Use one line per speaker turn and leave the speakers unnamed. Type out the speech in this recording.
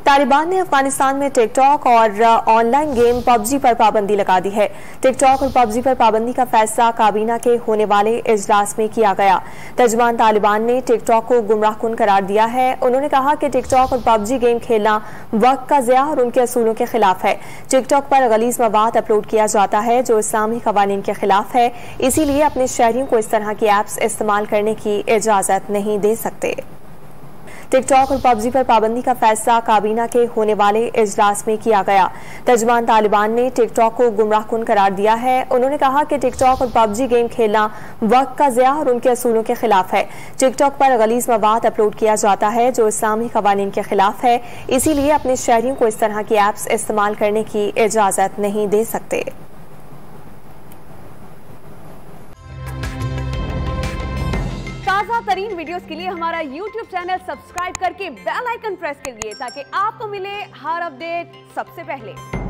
तालिबान ने अफगानिस्तान में टिकटॉक और ऑनलाइन गेम पबजी पर पाबंदी लगा दी है। टिकटॉक और पबजी पर पाबंदी का फैसला काबीना के होने वाले इजलास में किया गया। तर्जुमान तालिबान ने टिकटॉक को गुमराहकुन करार दिया है। उन्होंने कहा कि टिकटॉक और पबजी गेम खेलना वक्त का ज़िया और उनके असूलों के खिलाफ है। टिकटॉक पर गलीज मवाद अपलोड किया जाता है जो इस्लामी कवानीन के खिलाफ है, इसीलिए अपने शहरियों को इस तरह की ऐप्स इस्तेमाल करने की इजाजत नहीं दे सकते। टिकटॉक और पबजी पर पाबंदी का फैसला काबीना के होने वाले इजलास में किया गया। तर्जुमान तालिबान ने टिकटॉक को गुमराहकुन करार दिया है। उन्होंने कहा कि टिकटॉक और पबजी गेम खेलना वक्त का ज़िया और उनके असूलों के खिलाफ है। टिकटॉक पर गलीज मवाद अपलोड किया जाता है जो इस्लामी कवानीन के खिलाफ है, इसीलिए अपने शहरियों को इस तरह की ऐप्स इस्तेमाल करने की इजाजत नहीं दे सकते।
ताज़ा तरीन वीडियोस के लिए हमारा YouTube चैनल सब्सक्राइब करके बेल आइकन प्रेस करिए ताकि आपको मिले हर अपडेट सबसे पहले।